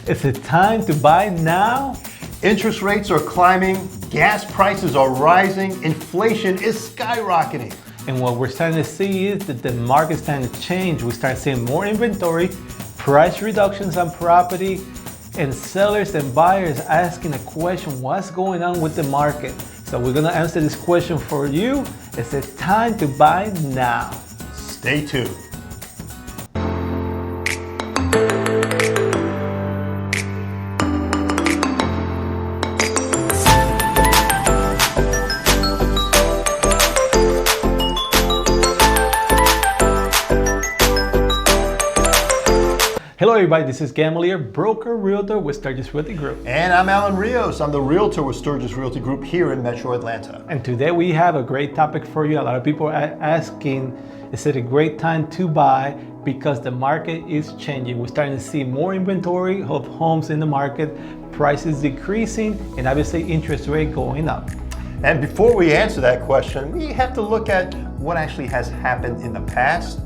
Is it time to buy now? Interest rates are climbing, gas prices are rising, inflation is skyrocketing. And what we're starting to see is that the market's starting to change. We start seeing more inventory, price reductions on property, and sellers and buyers asking a question, what's going on with the market? So we're gonna answer this question for you. Is it time to buy now? Stay tuned. Hello everybody, this is Gamalier, broker realtor with Sturgis Realty Group. And I'm Alan Rios. I'm the realtor with Sturgis Realty Group here in Metro Atlanta. And today we have a great topic for you. A lot of people are asking, is it a great time to buy? Because the market is changing. We're starting to see more inventory of homes in the market, prices decreasing, and obviously interest rate going up. And before we answer that question, we have to look at what actually has happened in the past,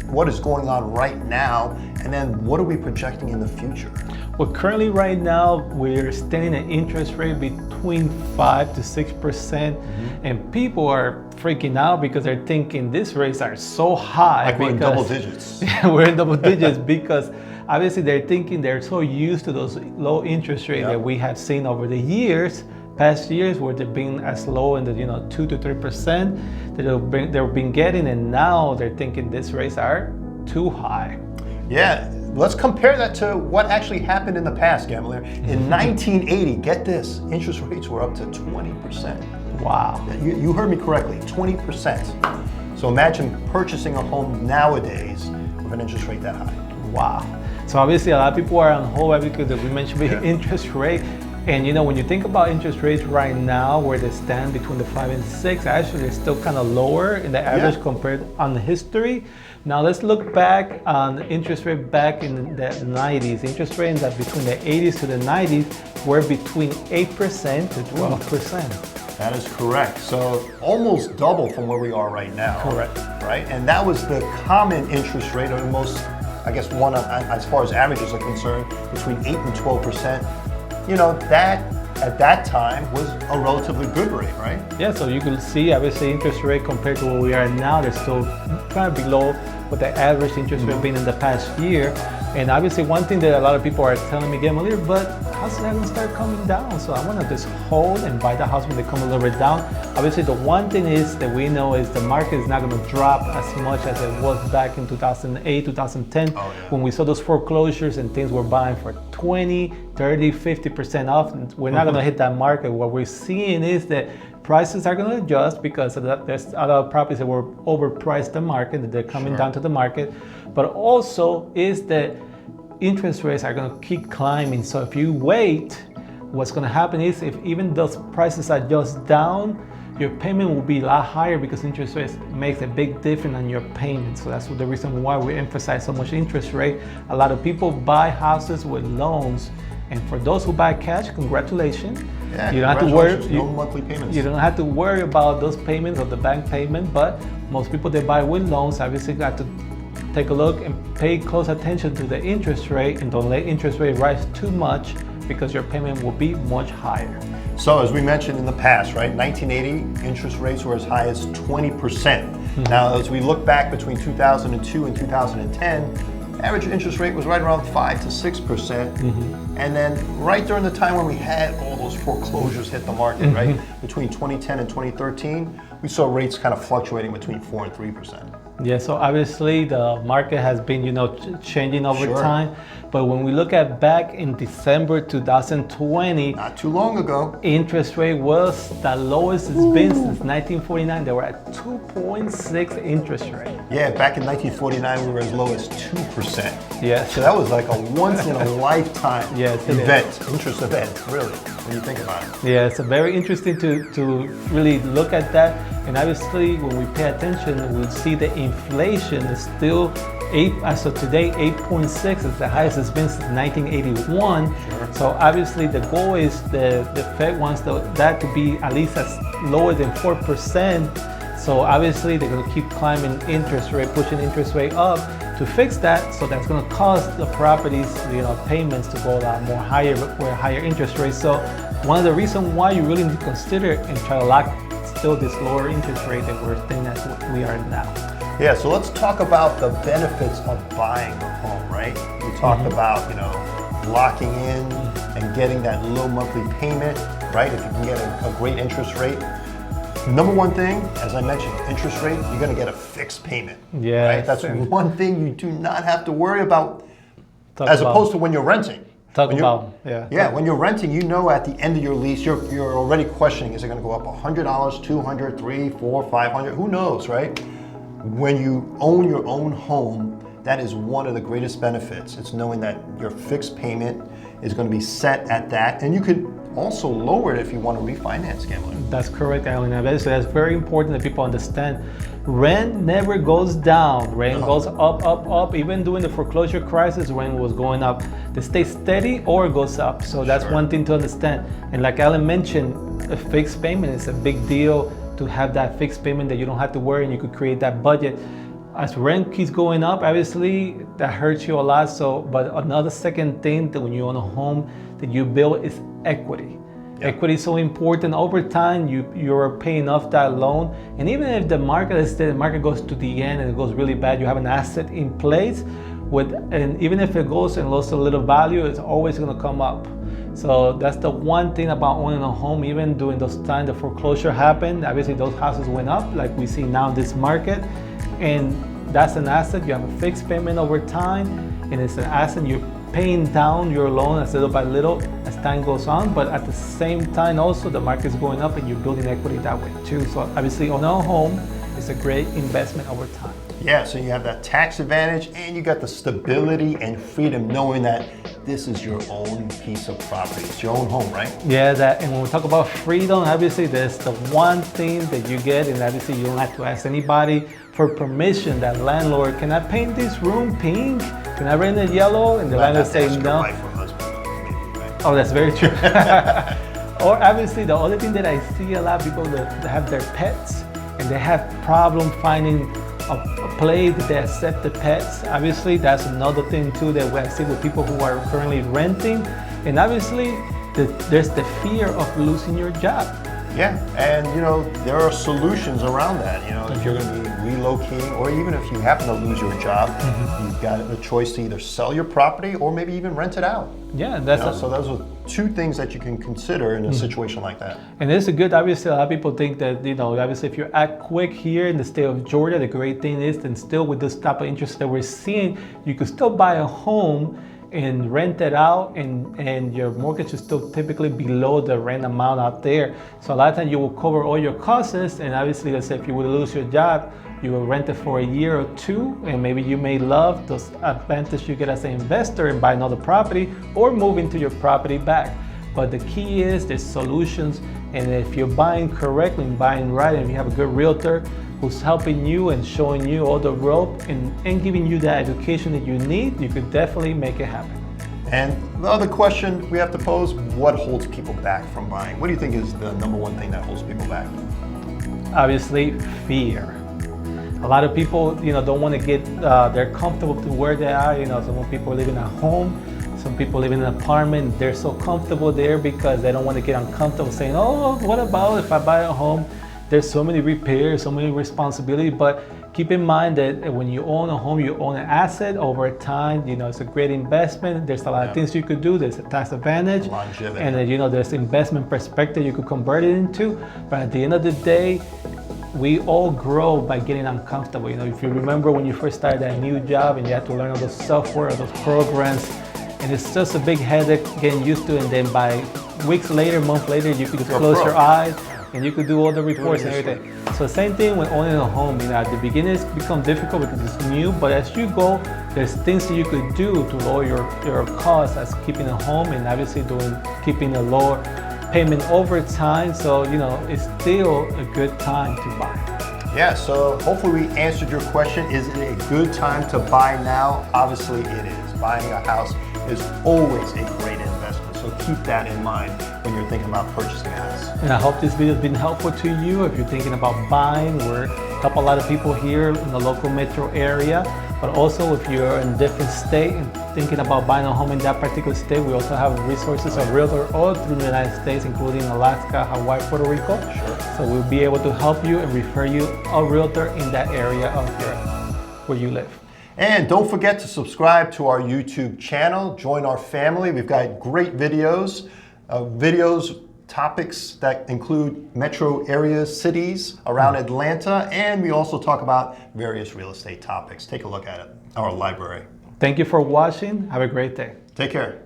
what is going on right now, and then what are we projecting in the future? Well, currently right now, we're standing at interest rate between 5 to 6%, and people are freaking out because they're thinking these rates are so high. Like we're in double digits. Yeah, we're in double digits because obviously they're thinking they're so used to those low interest rates that we have seen over the years. Past years where they've been as low in the 2 to 3% that they've been getting, and now they're thinking these rates are too high. Yeah, let's compare that to what actually happened in the past, Gamalier. In 1980, get this, interest rates were up to 20%. Wow. You heard me correctly, 20%. So imagine purchasing a home nowadays with an interest rate that high. Wow. So obviously a lot of people are on hold because we mentioned the interest rate. And when you think about interest rates right now, where they stand between the 5 and 6, actually they're still kind of lower in the average compared on the history. Now let's look back on interest rate back in the 90s. Interest rates that between the 80s to the 90s were between 8% to 12%. That is correct. So almost double from where we are right now. Correct. Right, and that was the common interest rate, or the most, I guess, one as far as averages are concerned, between 8 and 12%. That at that time was a relatively good rate, right? Yeah, so you can see obviously interest rate compared to where we are now, they're still kind of below what the average interest rate been in the past year. And obviously one thing that a lot of people are telling me, Gamalier, but how's that gonna start coming down? So I wanna just hold and buy the house when they come a little bit down. Obviously the one thing is that we know is the market is not gonna drop as much as it was back in 2008, 2010, when we saw those foreclosures and things were buying for 20, 30, 50% off. We're not gonna hit that market. What we're seeing is that prices are going to adjust because there's a lot of properties that were overpriced the market, that they're coming down to the market, but also is that interest rates are going to keep climbing. So if you wait, what's going to happen is if even those prices adjust down, your payment will be a lot higher because interest rates makes a big difference on your payment. So that's the reason why we emphasize so much interest rate. A lot of people buy houses with loans, and for those who buy cash, congratulations. Yeah, you don't have to worry. No monthly payments. You don't have to worry about those payments or the bank payment. But most people that buy with loans obviously got to take a look and pay close attention to the interest rate, and don't let interest rate rise too much because your payment will be much higher. So as we mentioned in the past, right, 1980 interest rates were as high as 20%. Now as we look back between 2002 and 2010, average interest rate was right around 5 to 6%. And then right during the time when we had all those foreclosures hit the market, right, between 2010 and 2013, we saw rates kind of fluctuating between 4 and 3%. Yeah, so obviously the market has been, changing over time. But when we look at back in December 2020, not too long ago, interest rate was the lowest it's been since 1949. They were at 2.6 interest rate. Yeah, back in 1949, we were as low as 2%. Yeah. So that was like a once in a lifetime event, interest event, really, when you think about it. Yeah, it's very interesting to really look at that. And obviously, when we pay attention, we'll see the inflation is still as of today, 8.6 is the highest it's been since 1981. So obviously, the goal is the Fed wants that to be at least as lower than 4%. So obviously, they're going to keep climbing interest rate, pushing interest rate up. to fix that. So that's going to cause the properties, payments to go a lot more higher with higher interest rates. So one of the reasons why you really need to consider and try to lock still this lower interest rate that we're thinking that we are now. Yeah, so let's talk about the benefits of buying a home, right? We talked about, locking in and getting that low monthly payment, right? If you can get a great interest rate. Number one thing, as I mentioned, interest rate, you're gonna get a fixed payment. Yeah. Right? That's one thing you do not have to worry about opposed to when you're renting. When you're renting, at the end of your lease, you're already questioning, is it gonna go up $100, $200, $300, $400, $500, who knows, right? When you own your own home, that is one of the greatest benefits. It's knowing that your fixed payment is going to be set at that, and you could also lower it if you want to refinance, Gamalier. That's correct, Alan. That's very important that people understand. Rent never goes down. Rent goes up. Even during the foreclosure crisis, rent was going up. They stay steady or it goes up. So that's one thing to understand. And like Alan mentioned, a fixed payment is a big deal. To have that fixed payment that you don't have to worry, and you could create that budget. As rent keeps going up, obviously that hurts you a lot. So, but another second thing that when you own a home that you build is equity. Yep. Equity is so important. Over time, you're paying off that loan, and even if the market goes to the end and it goes really bad, you have an asset in place and even if it goes and loses a little value, it's always going to come up. So that's the one thing about owning a home. Even during those times the foreclosure happened, obviously those houses went up like we see now in this market, and that's an asset. You have a fixed payment over time, and it's an asset. You're paying down your loan as little by little as time goes on, but at the same time also the market's going up and you're building equity that way too. So obviously owning a home is a great investment over time. Yeah, so you have that tax advantage and you got the stability and freedom knowing that this is your own piece of property. It's your own home, right? Yeah, and when we talk about freedom, obviously there's the one thing that you get, and obviously you don't have to ask anybody for permission. That landlord, can I paint this room pink? Can I rent it yellow? And the landlord say no. Oh, that's very true. Or obviously the other thing that I see a lot of people that have their pets and they have problem finding a place that they accept the pets. Obviously that's another thing too that we see with people who are currently renting. And obviously there's the fear of losing your job. Yeah, and there are solutions around that. If you're going to be relocating, or even if you happen to lose your job, you've got a choice to either sell your property or maybe even rent it out. Yeah, so those are two things that you can consider in a situation like that. And it's obviously a lot of people think that, obviously if you act quick here in the state of Georgia, the great thing is, and still with this type of interest that we're seeing, you could still buy a home and rent it out, and your mortgage is still typically below the rent amount out there. So a lot of times you will cover all your costs, and obviously let's say if you would lose your job, you will rent it for a year or two, and maybe you may love those advantages you get as an investor and buy another property or move into your property back. But the key is there's solutions, and if you're buying correctly and buying right, and if you have a good realtor who's helping you and showing you all the rope and giving you the education that you need, you could definitely make it happen. And the other question we have to pose, what holds people back from buying? What do you think is the number one thing that holds people back? Obviously, fear. A lot of people, don't want to get, they're comfortable to where they are. Some people are living at home, some people live in an apartment. They're so comfortable there because they don't want to get uncomfortable saying, oh, what about if I buy a home? There's so many repairs, so many responsibilities, but keep in mind that when you own a home, you own an asset over time. It's a great investment. There's a lot of things you could do. There's a tax advantage, longevity, and then, there's investment perspective you could convert it into. But at the end of the day, we all grow by getting uncomfortable. If you remember when you first started that new job and you had to learn all those software, all those programs, and it's just a big headache getting used to it. And then by weeks later, months later, you could just close your eyes and you could do all the reports and everything. So same thing when owning a home. At the beginning it's become difficult because it's new, but as you go, there's things that you could do to lower your costs as keeping a home, and obviously keeping a lower payment over time. So it's still a good time to buy. Yeah, so hopefully we answered your question. Is it a good time to buy now? Obviously it is. Buying a house is always a great investment. So keep that in mind when you're thinking about purchasing a house. And I hope this video has been helpful to you if you're thinking about buying. We help a lot of people here in the local metro area. But also, if you're in a different state and thinking about buying a home in that particular state, we also have resources of Realtor all through the United States, including Alaska, Hawaii, Puerto Rico. Sure. So we'll be able to help you and refer you a Realtor in that area of where you live. And don't forget to subscribe to our YouTube channel. Join our family. We've got great videos, topics that include metro areas, cities around Atlanta, and we also talk about various real estate topics. Take a look at it, our library. Thank you for watching. Have a great day. Take care.